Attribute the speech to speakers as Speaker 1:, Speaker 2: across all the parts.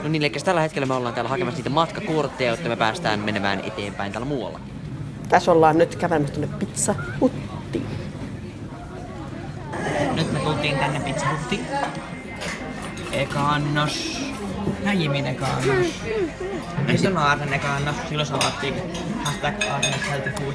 Speaker 1: No niin, eli tällä hetkellä me ollaan täällä hakemassa niitä matkakortteja, jotta me päästään menemään eteenpäin täällä muualla.
Speaker 2: Tässä ollaan nyt kävelemässä tuonne Pizza Huttiin.
Speaker 3: Nyt me tultiin tänne Pizza Huttiin. Eka annos. Jimin eka annos. Ja sitten on Aarnen eka annos. Silloin salattiin hashtag Aarnen healthy food.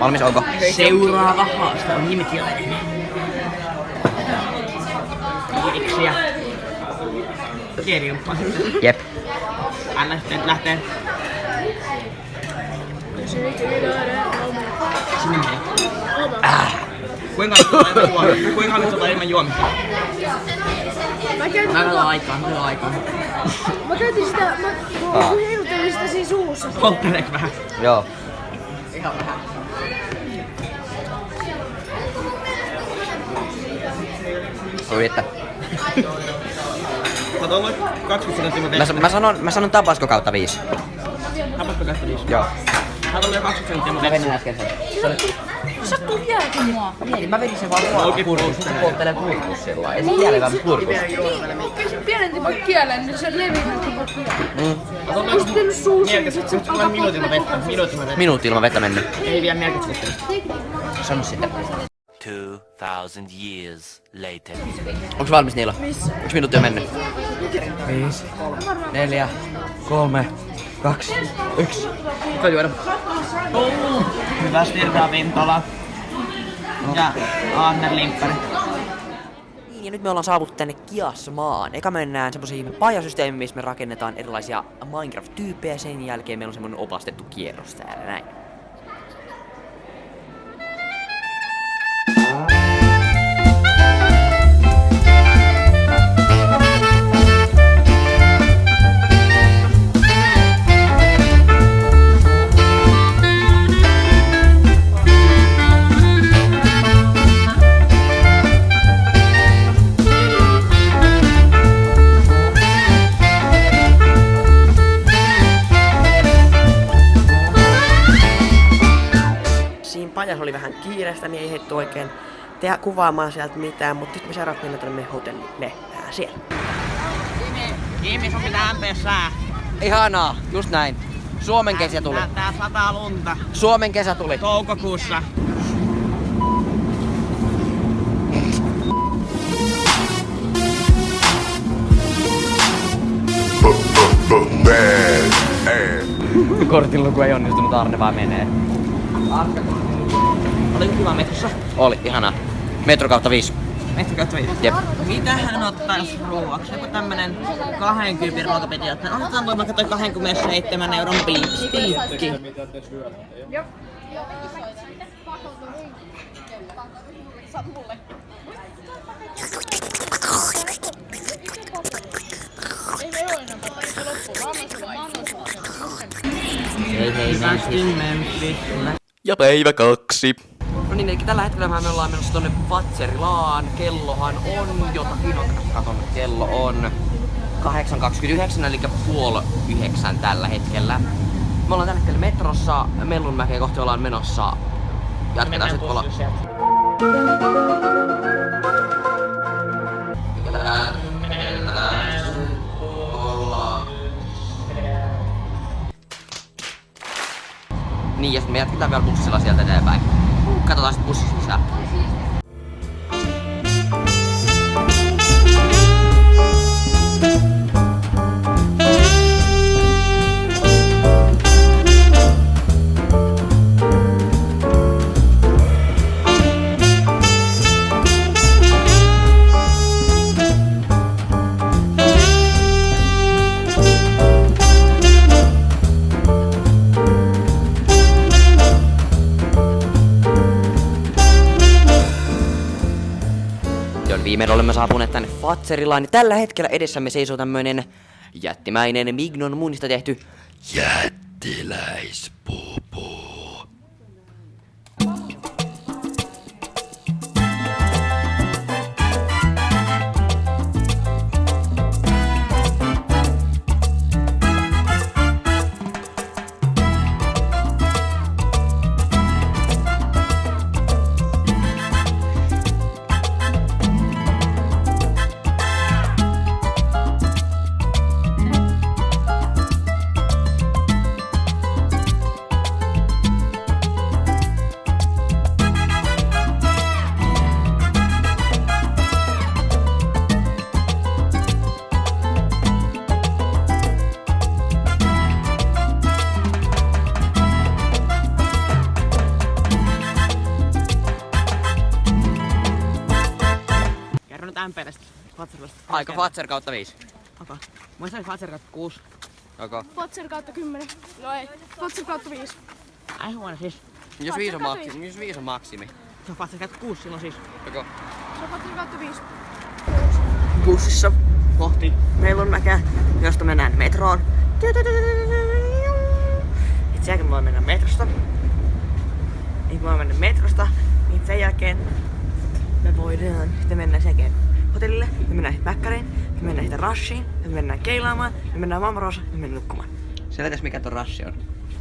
Speaker 1: Valmis, onko?
Speaker 3: Seuraava haaste on nimitilainen. Kiiriksiä. Kieriumppaa sitten.
Speaker 1: Jep.
Speaker 3: Anna sitten lähtee. Sinne menee. Kuinka kauan sulla ilman juomista? Mä oon aikaa.
Speaker 4: Mä käytin sitä, mä heilutelin sitä siinä suussa.
Speaker 3: Poltteleeks vähän?
Speaker 1: Joo.
Speaker 3: Ihan vähän.
Speaker 1: Oi että.
Speaker 3: Sä oot ollut 20 senttiä
Speaker 1: Mä sanon Tabasco kautta 5.
Speaker 3: Tabasco kautta 5.
Speaker 1: Joo.
Speaker 3: Sä oot ollut jo 20 senttiä
Speaker 1: Mä vedin äsken sen.
Speaker 4: Sattuu vieläkin mua.
Speaker 1: Niin, mä vedin sen vaan ruokapurkusta. Se polttelee purkussa sillä lailla. Ei se kiele vaan purkusta.
Speaker 4: Okei, pienenti mä kielen, niin se leviää koko kielen. Olis pitänyt suussa, niin sit se on
Speaker 3: Tulee minuutin vettä.
Speaker 1: Minuutti ilman vettä mennyt.
Speaker 3: Ei vielä 40 sekuntia.
Speaker 1: Sano sitten.
Speaker 5: 2000 years later.
Speaker 1: Onks valmis Niilo?
Speaker 4: Missä?
Speaker 1: Onks minuutti jo mennyt? 5, 4, 3, 2, 1. Hyvä juoda.
Speaker 3: Hyvä Stirdaa Vintola. Ja Aarnen limppari.
Speaker 1: Niin, ja nyt me ollaan saavuttu tänne Kiasmaan. Eka mennään semmosiin pajasysteemiin, missä me rakennetaan erilaisia Minecraft-tyyppejä. Sen jälkeen meillä on semmonen opastettu kierros täällä näin.
Speaker 2: Pajas oli vähän kiireistä, niin ei heitty oikein tehdä kuvaamaan sieltä mitään, mutta nyt me seuraavaksi mennään tuonne hotellille. Ne nähdään siellä.
Speaker 3: Kimi, sun pitää ämpeä sää.
Speaker 1: Ihanaa, just näin. Suomen kesä tuli.
Speaker 3: Tää sataa lunta.
Speaker 1: Suomen kesä tuli.
Speaker 3: Toukokuussa.
Speaker 1: Kortin luku ei onnistunut, Arne vaan menee.
Speaker 3: Oliko kiva metrossa?
Speaker 1: Oli, ihanaa. Metro kautta 5.
Speaker 3: Metro kautta 5.
Speaker 1: Jep.
Speaker 3: Mitähän ottais ruuaksi? Joku tämmönen 20 ruokapiti. Otetaan vaikka toi 27 euron piikki.
Speaker 1: Hei,
Speaker 3: Memphis.
Speaker 1: Ja päivä 2. No niin, eli tällä hetkellä me ollaan menossa tonne Fatserilaan. Kellohan on jotakin, katon, kello on 8.29, eli 8:30 tällä hetkellä. Me ollaan tällä hetkellä metrossa, Mellunmäkeä kohti ollaan menossa. Jatketaan sit olla. Niin, ja sit me jatketaan vielä bussilla sieltä eteenpäin. Katsotaan sit bussissa lisää. Viimein olemme saapuneet tänne Fatserilaan, niin tällä hetkellä edessämme seisoo tämmöinen jättimäinen Mignon munista tehty jättiläispupu.
Speaker 3: sanotaan MP tästä Fatserista.
Speaker 1: Aika Fatser kautta 5.
Speaker 3: Okay. Mä sanoin Fatser kautta 6.
Speaker 1: Okay.
Speaker 4: Fatser kautta 10. No ei. Fatser kautta 5.
Speaker 3: Ai huono siis.
Speaker 1: Jos 5 on maksimi. Jos 5 on maksimi.
Speaker 3: Se on Fatser kautta 6 silloin siis.
Speaker 1: Okay.
Speaker 4: Se on Fatser kautta 5.
Speaker 2: Bussissa kohti Mellonmäkeä, josta mennään metroon. Sen jälkeen me voimme mennä metrosta. Niin kun me mennä metrosta, niin sen jälkeen me voidaan sitten mennä sen jälkeen hotellille, me mennään sitten Mäkkäriin, me mennään sitten Rushiin, me mennään keilaamaan, me mennään Mamrosa, me mennään nukkumaan.
Speaker 1: Selitäs mikä tuon Rush on.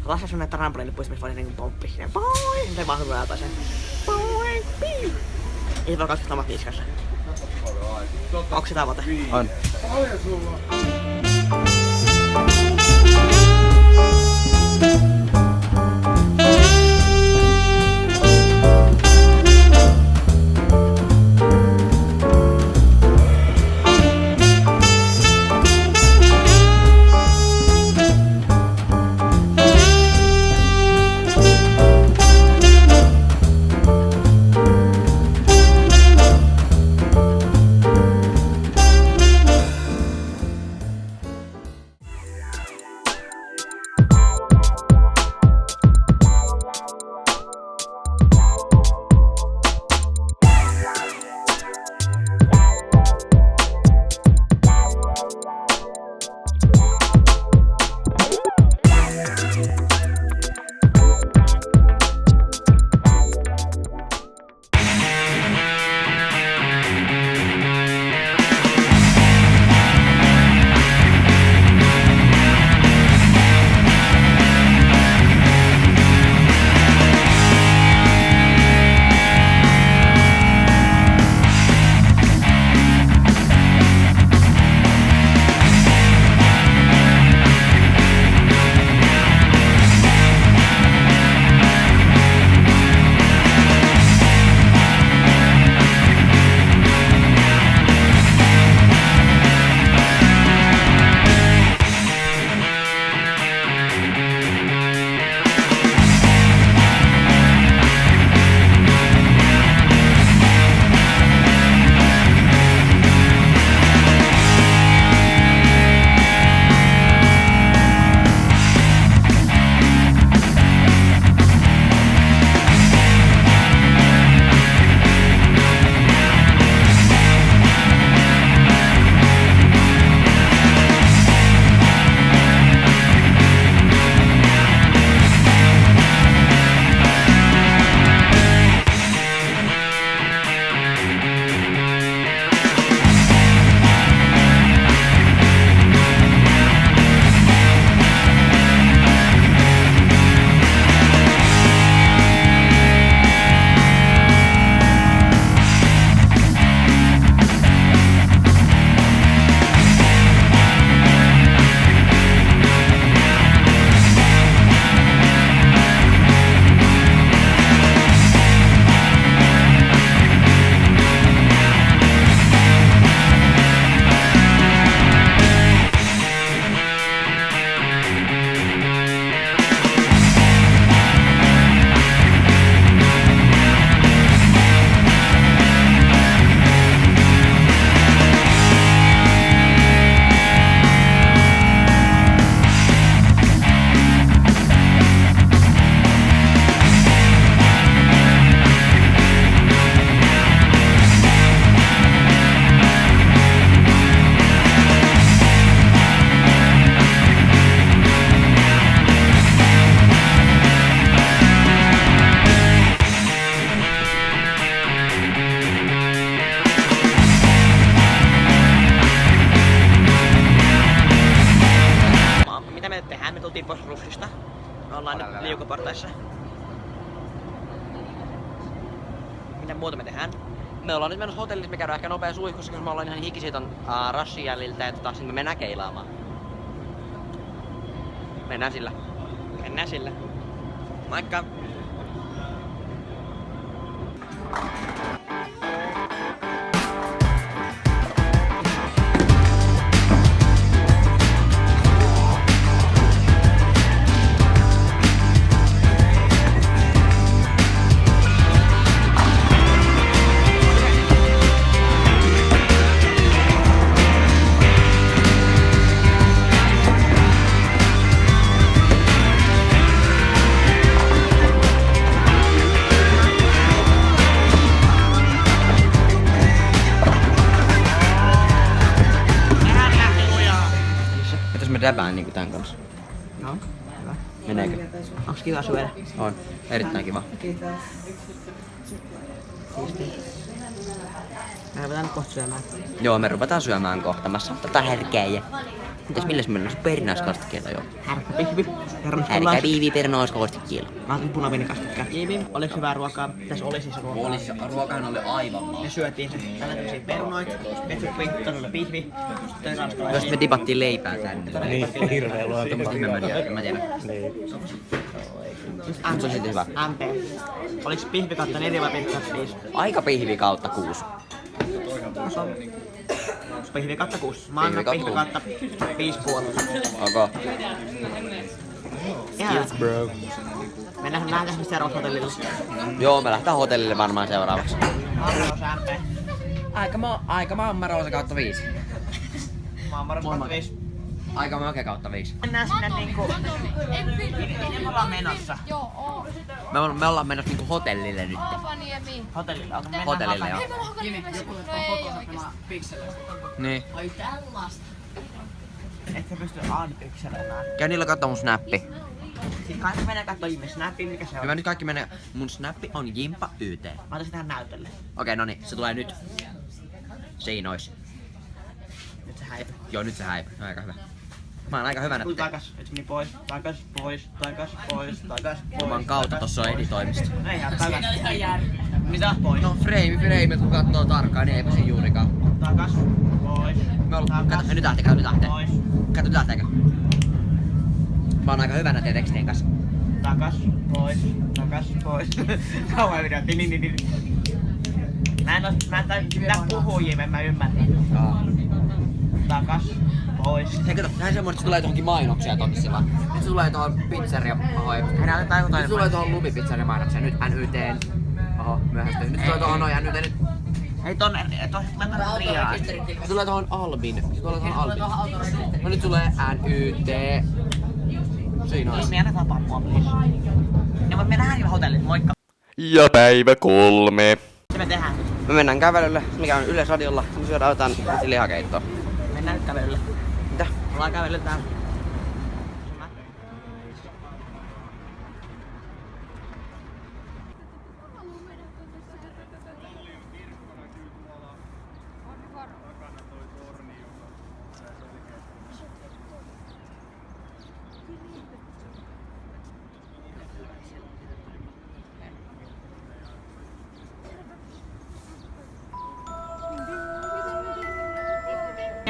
Speaker 2: Rush on näitä trampoliinipuissa, missä voi niinku pomppi. Poi! Se vaan hyvää jotain sen. Poi! Pii! Ei se voi katsoa samat niskassa. Onko se tavoite?
Speaker 1: On.
Speaker 2: liukuportaissa. Mitä muuta me tehdään?
Speaker 1: Me ollaan nyt menossa hotellissa, me käydään ehkä nopea suihkussa, koska me ollaan ihan hikisiä ton Rushin jäljiltä, että taas me mennään keilaamaan. Mennään sillä.
Speaker 2: Mennään sillä. Moikka!
Speaker 1: mä räpään niinku tän kanssa.
Speaker 3: No, hyvä.
Speaker 1: Meneekö?
Speaker 3: Onks kiva syödä?
Speaker 1: On. Erittäin kiva.
Speaker 3: Siistiä. Me ruvetaan nyt kohta syömään.
Speaker 1: Joo, me ruvetaan syömään kohta. Mä saan tätä härkääjä. Mitäs milläs mennään? Perinäiskastikkeella joo.
Speaker 3: Härkäpihvi.
Speaker 1: Härkäviivi perinäiskastikkeella.
Speaker 3: Mä otin punaviinikastikkeella. Kiivi, oliks hyvää ruokaa? Tässä oli siis ruokaa.
Speaker 1: Ruokahan oli aivan maa.
Speaker 3: Me syötiin se tällaisia perunoita, ketsuppi, todella pihvi, sitten ranskalaisia.
Speaker 1: Jos me tipattiin leipää tänne.
Speaker 6: Niin, hirveä luontama.
Speaker 1: Mä tiedän. Se on silti hyvä.
Speaker 3: MP. Oliks pihvi kautta 4 vai pihvi kautta 5?
Speaker 1: Aika pihvi kautta 6.
Speaker 3: Pihvi kautta 6. Mä annan pihvi kautta 5,5.
Speaker 1: Ok.
Speaker 3: Skills bro. Me nähdään me seuraavassa hotellilla.
Speaker 1: Joo, me lähdetään hotellille varmaan seuraavaksi.
Speaker 3: Marros MP.
Speaker 1: Aika Mammarosa kautta 5.
Speaker 3: Marros kautta 5.
Speaker 1: Aika Make kautta 5.
Speaker 3: Mennään sinne niinku... Minne me ollaan menossa?
Speaker 4: Joo,
Speaker 1: Me ollaan menossa niinku hotellille nyt.
Speaker 4: Haapaniemi.
Speaker 3: Hotellille. Onko mennään
Speaker 1: Hotellille joo.
Speaker 4: Hei, mä oon Haapaniemi. No ei oikeesti.
Speaker 1: Niin.
Speaker 3: Et sä pysty unpixelemään.
Speaker 1: Käy niillä kattoo mun snappi.
Speaker 3: Sit kaikki menee kattoo ihme snappi, mikä se on.
Speaker 1: Hyvä, nyt kaikki menee. Mun snappi on Jimpa YT.
Speaker 3: Mä otan sitä näytölle.
Speaker 1: Okei, no niin, se tulee nyt. Siinä ois.
Speaker 3: Nyt se häipy.
Speaker 1: Joo, nyt se häipy. No, aika hyvä. Mä oon aika hyvänä
Speaker 3: Tuli
Speaker 1: tee.
Speaker 3: takas. Nyt se meni pois. Takas, pois. Takas, pois. Takas, pois.
Speaker 1: Juman kautta tossa on editoimista.
Speaker 3: No ihan takas. Mitä pois?
Speaker 1: No frame, kun kattoo tarkkaan, niin eipä se juurikaan.
Speaker 3: Takas, pois.
Speaker 1: Me ollaan,
Speaker 3: Takas,
Speaker 1: kato, nyt lähtee, nyt lähtee.
Speaker 3: pois.
Speaker 1: Kato, nyt lähteekö? Mä oon aika hyvänä tee tekstien kanssa.
Speaker 3: Takas, pois. Takas, pois. Kauan video. Niin. Mä en tää puhuu Jim, en mä ymmärrä. Takas, pois.
Speaker 1: Hei kato, näin semmoinen, että se tulee johonkin mainoksia tonne sillä. Nyt se tulee tuohon pizzeria. Ahoi.
Speaker 3: Enää otetaan joku
Speaker 1: Nyt se tulee tuohon Lubi-pizzeria mainoksia. Nyt NYT. Oho, myöhästyi. Nyt se tulee tuohon noin NYT nyt.
Speaker 3: Ei tonne tulee Riaan.
Speaker 1: Se tulee tuohon Albin. Se tulee tuohon Albin. No nyt tulee NYT. Siinä on.
Speaker 3: Niin, annetaan mua, please. Ne voi mennä ihan hotellille, moikka.
Speaker 6: Ja päivä 3.
Speaker 3: Mitä me tehdään nyt?
Speaker 1: Me mennään kävelylle, mikä on Yleisradiolla. Me syödään jotain lihakeittoa.
Speaker 3: Mennään nyt kävelylle.
Speaker 1: Mitä?
Speaker 3: Ollaan kävellyt täällä.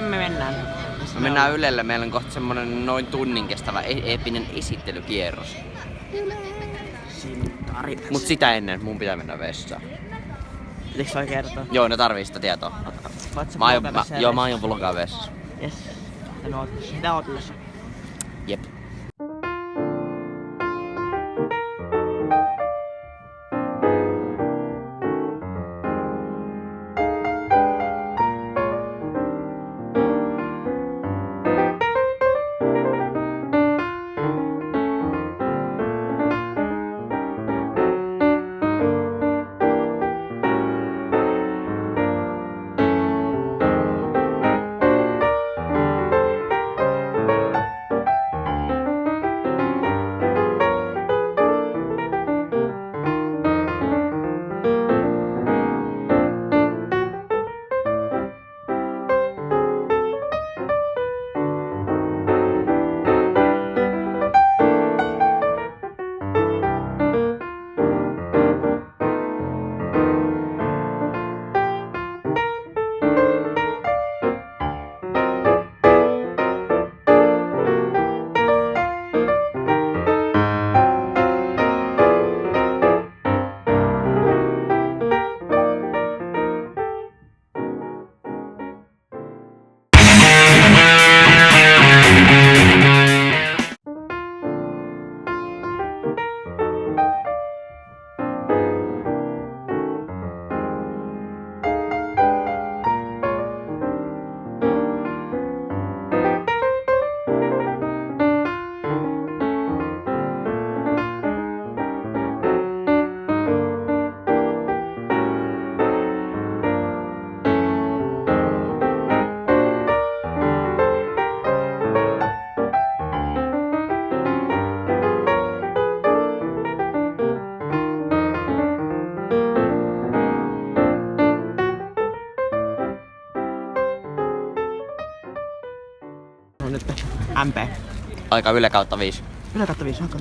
Speaker 3: Me mennään.
Speaker 1: Me mennään Ylelle, meillä on kohta semmonen noin tunnin kestävä eeppinen esittelykierros.
Speaker 3: Sintari.
Speaker 1: Mut sitä ennen mun pitää mennä vessaan.
Speaker 3: Pitikö sä kertoa?
Speaker 1: Joo, ne tarvii sitä tietoa. Mä aion vlogaa vessassa.
Speaker 3: Jes. Mitä oot yleensä?
Speaker 1: Jep.
Speaker 2: MP.
Speaker 1: Aika Yle kautta 5.
Speaker 2: Yle kautta 5, okei.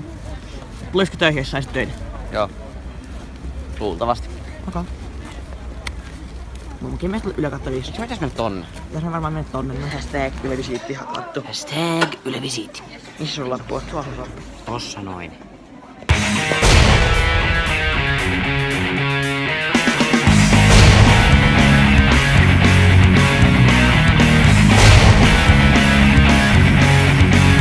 Speaker 2: Tulisiko töihin, jos saisit töitä?
Speaker 1: Joo. Luultavasti.
Speaker 2: Okei. Munkin mielestä Yle kautta 5.
Speaker 1: Miksi pitäis mennä tonne?
Speaker 2: Tässä varmaan mennä tonne, niin on hashtag Yle Visiitti hakattu.
Speaker 1: Hashtag Yle Visiitti.
Speaker 2: Missä sun lappu on? Tuossa on lappu.
Speaker 1: Tossa noin.